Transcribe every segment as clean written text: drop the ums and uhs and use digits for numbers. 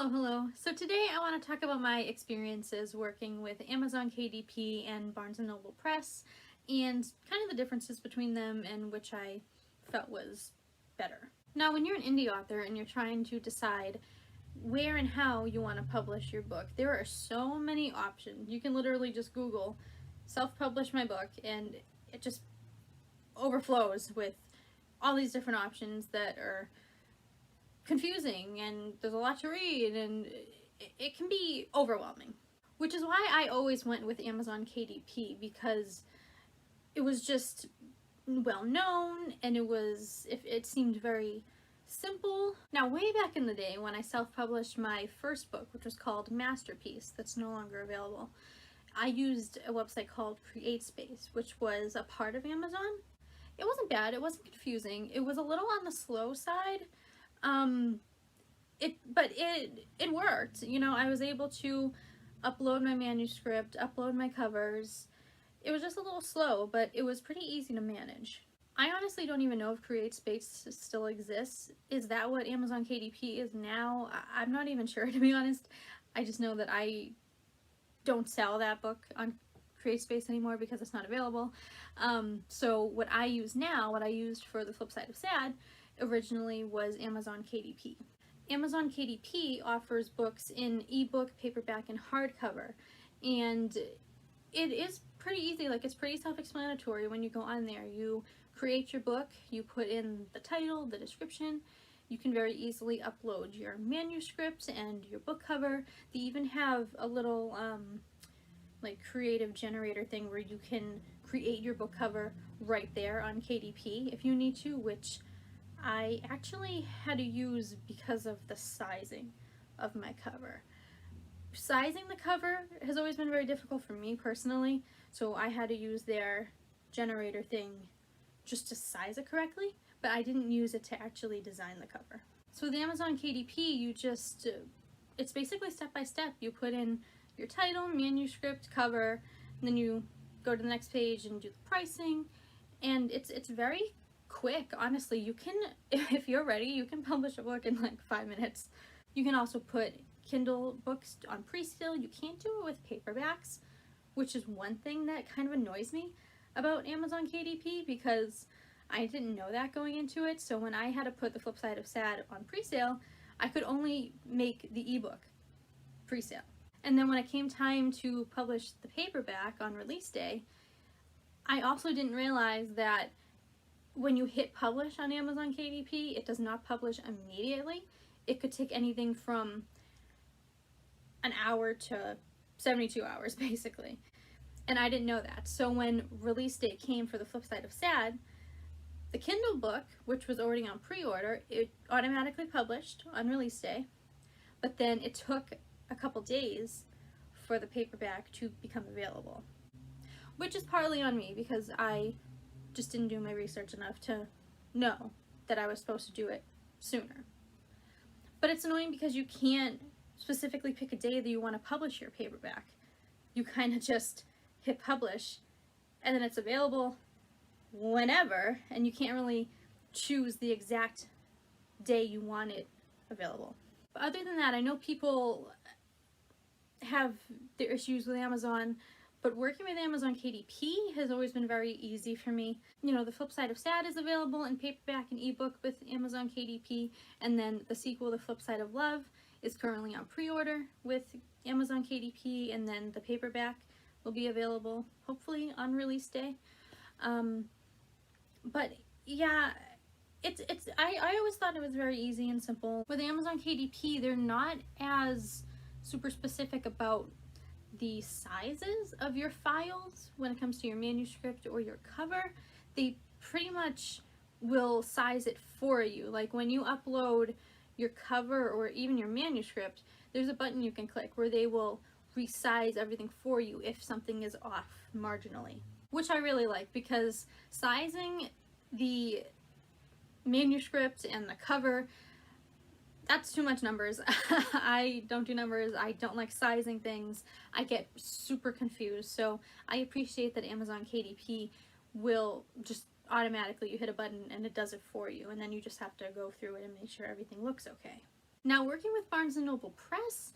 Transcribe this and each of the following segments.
Hello. So today I want to talk about my experiences working with Amazon KDP and Barnes & Noble Press and kind of the differences between them and which I felt was better. Now, when you're an indie author and you're trying to decide where and how you want to publish your book, there are so many options. You can literally just Google self-publish my book and it just overflows with all these different options that are confusing, and there's a lot to read, and it can be overwhelming. Which is why I always went with Amazon KDP, because it was just well known and it seemed very simple. Now, way back in the day when I self-published my first book, which was called Masterpiece, that's no longer available, I used a website called CreateSpace, which was a part of Amazon. It wasn't bad, it wasn't confusing, it was a little on the slow side. But it worked. You know, I was able to upload my manuscript, upload my covers. It was just a little slow, but it was pretty easy to manage. I honestly don't even know if CreateSpace still exists. Is that what Amazon KDP is now? I'm not even sure, to be honest. I just know that I don't sell that book on CreateSpace anymore because it's not available. So what I use now, what I used for The Flip Side of Sad, originally was Amazon KDP. Amazon KDP offers books in ebook, paperback, and hardcover, and it is pretty easy. Like, it's pretty self-explanatory when you go on there. You create your book, you put in the title, the description. You can very easily upload your manuscript and your book cover. They even have a little like creative generator thing where you can create your book cover right there on KDP if you need to, which I actually had to use because of the sizing of my cover. Sizing the cover has always been very difficult for me personally, so I had to use their generator thing just to size it correctly, but I didn't use it to actually design the cover. So with Amazon KDP, you just, it's basically step by step. You put in your title, manuscript, cover, and then you go to the next page and do the pricing, and it's very quick. Honestly, you can, if you're ready, you can publish a book in like 5 minutes. You can also put Kindle books on pre-sale. You can't do it with paperbacks, which is one thing that kind of annoys me about Amazon KDP, because I didn't know that going into it. So when I had to put The Flip Side of Sad on pre-sale, I could only make the ebook pre-sale. And then when it came time to publish the paperback on release day, I also didn't realize that when you hit publish on Amazon KDP, it does not publish immediately. It could take anything from an hour to 72 hours, basically. And I didn't know that. So when release date came for The Flip Side of Sad, the Kindle book, which was already on pre-order, it automatically published on release day, but then it took a couple days for the paperback to become available, which is partly on me because I just didn't do my research enough to know that I was supposed to do it sooner. But it's annoying because you can't specifically pick a day that you want to publish your paperback. You kind of just hit publish and then it's available whenever, and you can't really choose the exact day you want it available. But other than that, I know people have their issues with Amazon, but working with Amazon KDP has always been very easy for me. You know, The Flip Side of Sad is available in paperback and ebook with Amazon KDP, and then the sequel, The Flip Side of Love, is currently on pre-order with Amazon KDP, and then the paperback will be available hopefully on release day. But yeah, I always thought it was very easy and simple. With Amazon KDP, they're not as super specific about the sizes of your files when it comes to your manuscript or your cover. They pretty much will size it for you. Like when you upload your cover or even your manuscript, there's a button you can click where they will resize everything for you if something is off marginally, which I really like, because sizing the manuscript and the cover, that's too much numbers. I don't do numbers. I don't like sizing things. I get super confused. So I appreciate that Amazon KDP will just automatically, you hit a button and it does it for you, and then you just have to go through it and make sure everything looks okay. Now, working with Barnes & Noble Press,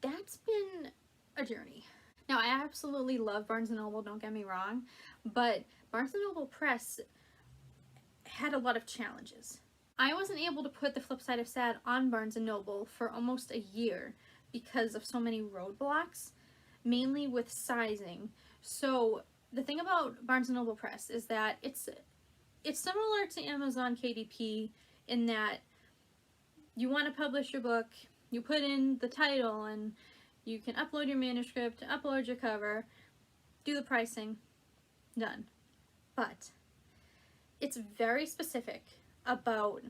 that's been a journey. Now, I absolutely love Barnes & Noble, don't get me wrong, but Barnes & Noble Press had a lot of challenges. I wasn't able to put The Flip Side of Sad on Barnes & Noble for almost a year because of so many roadblocks, mainly with sizing. So the thing about Barnes & Noble Press is that it's similar to Amazon KDP in that you want to publish your book, you put in the title, and you can upload your manuscript, upload your cover, do the pricing, done. But it's very specific about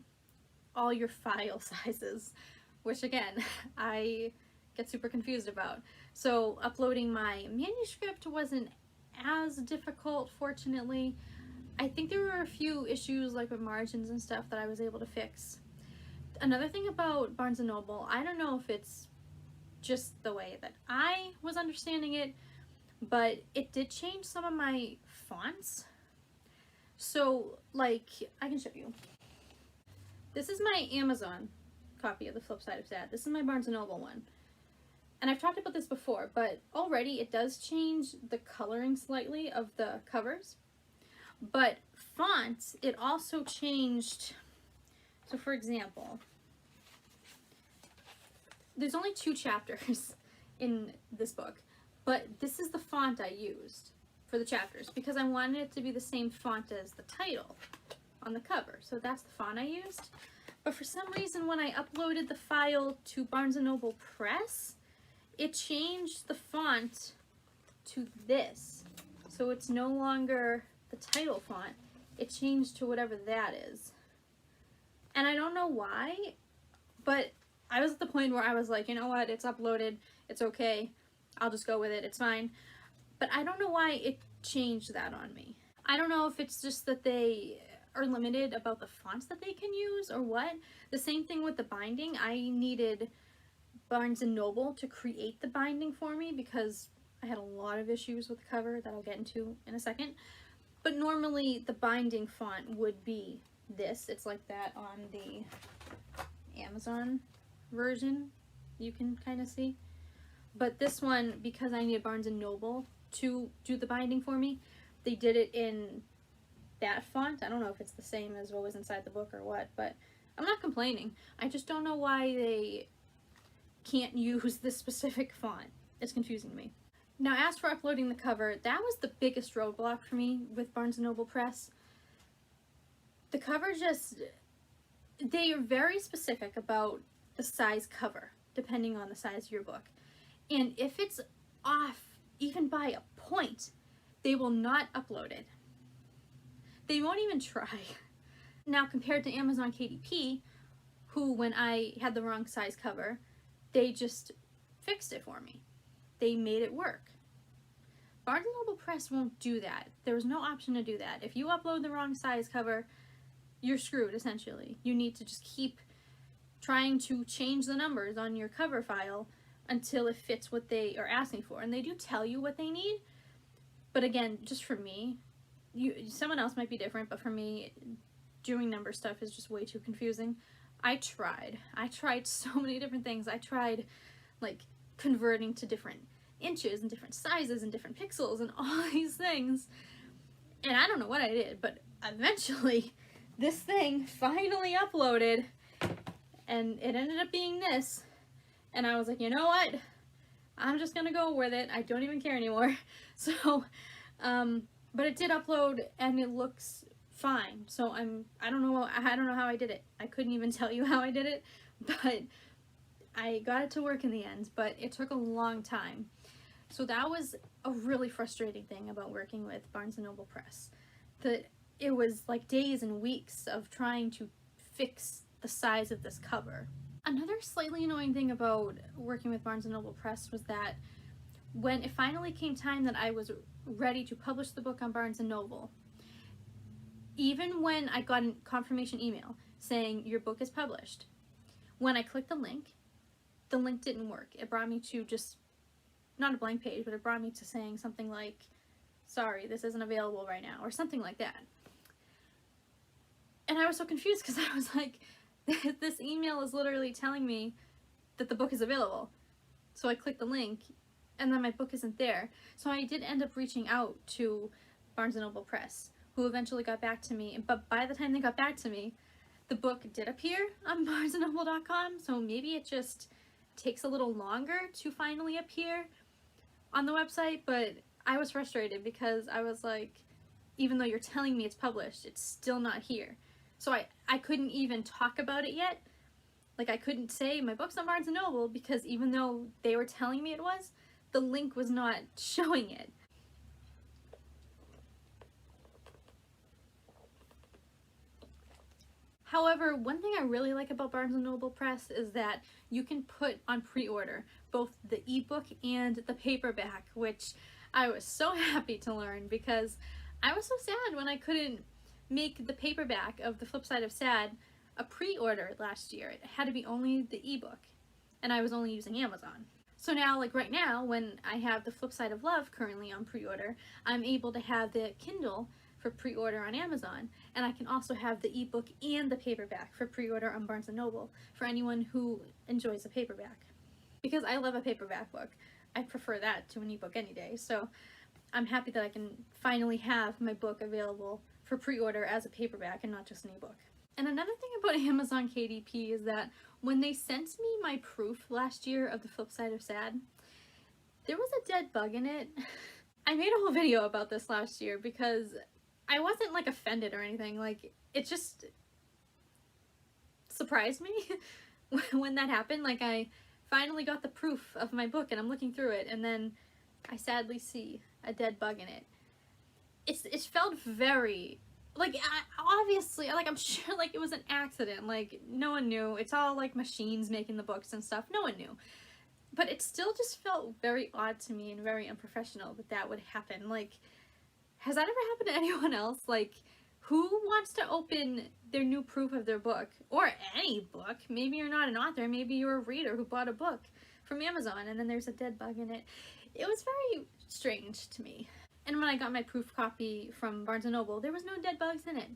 all your file sizes, which again, I get super confused about. So uploading my manuscript wasn't as difficult, fortunately. I think there were a few issues like with margins and stuff that I was able to fix. Another thing about Barnes & Noble, I don't know if it's just the way that I was understanding it, but it did change some of my fonts. So, like, I can show you. This is my Amazon copy of The Flip Side of Sad. This is my Barnes & Noble one. And I've talked about this before, but already it does change the coloring slightly of the covers. But fonts, it also changed. So for example, there's only 2 chapters in this book, but this is the font I used for the chapters because I wanted it to be the same font as the title on the cover. So that's the font I used. But for some reason, when I uploaded the file to Barnes & Noble Press, it changed the font to this. So it's no longer the title font. It changed to whatever that is. And I don't know why, but I was at the point where I was like, you know what, it's uploaded, it's okay, I'll just go with it, it's fine. But I don't know why it changed that on me. I don't know if it's just that they are limited about the fonts that they can use or what. The same thing with the binding. I needed Barnes & Noble to create the binding for me because I had a lot of issues with the cover that I'll get into in a second. But normally the binding font would be this. It's like that on the Amazon version, you can kind of see. But this one, because I needed Barnes & Noble to do the binding for me, they did it in that font. I don't know if it's the same as what was inside the book or what, but I'm not complaining. I just don't know why they can't use this specific font. It's confusing me. Now, as for uploading the cover, that was the biggest roadblock for me with Barnes & Noble Press. The cover just, they are very specific about the size cover, depending on the size of your book. And if it's off even by a point, they will not upload it. They won't even try. Now, compared to Amazon KDP, who, when I had the wrong size cover, they just fixed it for me. They made it work. Barnes & Noble Press won't do that. There's no option to do that. If you upload the wrong size cover, you're screwed, essentially. You need to just keep trying to change the numbers on your cover file until it fits what they are asking for. And they do tell you what they need, but again, just for me, someone else might be different, but for me, doing number stuff is just way too confusing. I tried so many different things. I tried like converting to different inches and different sizes and different pixels and all these things, and I don't know what I did, but eventually this thing finally uploaded and it ended up being this, and I was like, you know what, I'm just gonna go with it. I don't even care anymore. So but it did upload and it looks fine. So I don't know how I did it. I couldn't even tell you how I did it, but I got it to work in the end, but it took a long time. So that was a really frustrating thing about working with Barnes & Noble Press. That it was like days and weeks of trying to fix the size of this cover. Another slightly annoying thing about working with Barnes & Noble Press was that when it finally came time that I was ready to publish the book on Barnes & Noble, even when I got a confirmation email saying your book is published, when I clicked the link didn't work. It brought me to just, not a blank page, but it brought me to saying something like, sorry, this isn't available right now, or something like that. And I was so confused because I was like, this email is literally telling me that the book is available. So I click the link, and then my book isn't there. So I did end up reaching out to Barnes & Noble Press, who eventually got back to me, but by the time they got back to me, the book did appear on barnesandnoble.com, so maybe it just takes a little longer to finally appear on the website, but I was frustrated because I was like, even though you're telling me it's published, it's still not here. So I couldn't even talk about it yet. Like, I couldn't say my book's on Barnes & Noble because even though they were telling me it was, the link was not showing it. However, one thing I really like about Barnes & Noble Press is that you can put on pre-order both the ebook and the paperback, which I was so happy to learn because I was so sad when I couldn't make the paperback of The Flip Side of Sad a pre-order last year. It had to be only the ebook, and I was only using Amazon. So now, like right now, when I have The Flip Side of Love currently on pre-order, I'm able to have the Kindle for pre-order on Amazon, and I can also have the ebook and the paperback for pre-order on Barnes & Noble for anyone who enjoys a paperback. Because I love a paperback book. I prefer that to an ebook any day, so I'm happy that I can finally have my book available for pre-order as a paperback and not just an ebook. And another thing about Amazon KDP is that when they sent me my proof last year of The Flip Side of Sad, there was a dead bug in it. I made a whole video about this last year because I wasn't like offended or anything, like it just surprised me when that happened. Like, I finally got the proof of my book and I'm looking through it, and then I sadly see a dead bug in it. It felt very, like, obviously, like, I'm sure, like, it was an accident, like, no one knew. It's all, like, machines making the books and stuff. No one knew. But it still just felt very odd to me and very unprofessional that that would happen. Like, has that ever happened to anyone else? Like, who wants to open their new proof of their book? Or any book. Maybe you're not an author. Maybe you're a reader who bought a book from Amazon and then there's a dead bug in it. It was very strange to me. And when I got my proof copy from Barnes & Noble, there was no dead bugs in it.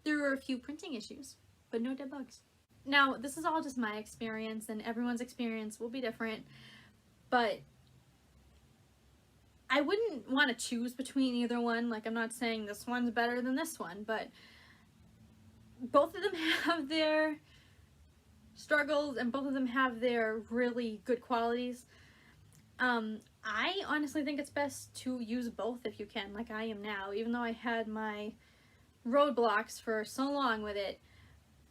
There were a few printing issues, but no dead bugs. Now, this is all just my experience, and everyone's experience will be different, but I wouldn't want to choose between either one. Like, I'm not saying this one's better than this one, but both of them have their struggles, and both of them have their really good qualities. I honestly think it's best to use both if you can, like I am now. Even though I had my roadblocks for so long with it,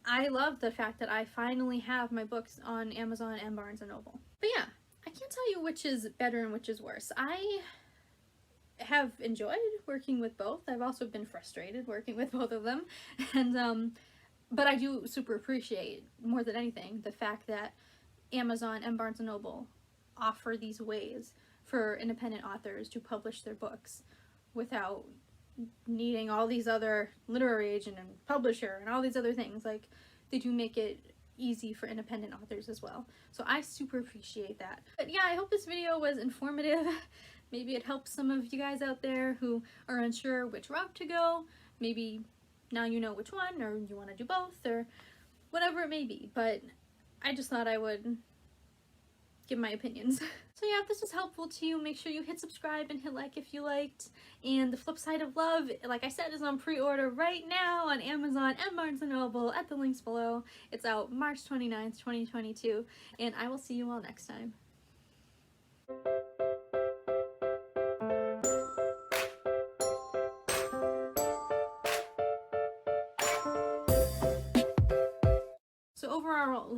I love the fact that I finally have my books on Amazon and Barnes & Noble. But yeah, I can't tell you which is better and which is worse. I have enjoyed working with both. I've also been frustrated working with both of them. And but I do super appreciate, more than anything, the fact that Amazon and Barnes & Noble offer these ways for independent authors to publish their books without needing all these other literary agent and publisher and all these other things. Like, they do make it easy for independent authors as well. So I super appreciate that. But yeah, I hope this video was informative. Maybe it helps some of you guys out there who are unsure which route to go. Maybe now you know which one, or you want to do both, or whatever it may be. But I just thought I would give my opinions. So yeah, if this was helpful to you, make sure you hit subscribe and hit like if you liked. And The Flip Side of Love, like I said, is on pre-order right now on Amazon and Barnes & Noble at the links below. It's out March 29th, 2022, and I will see you all next time. So overall,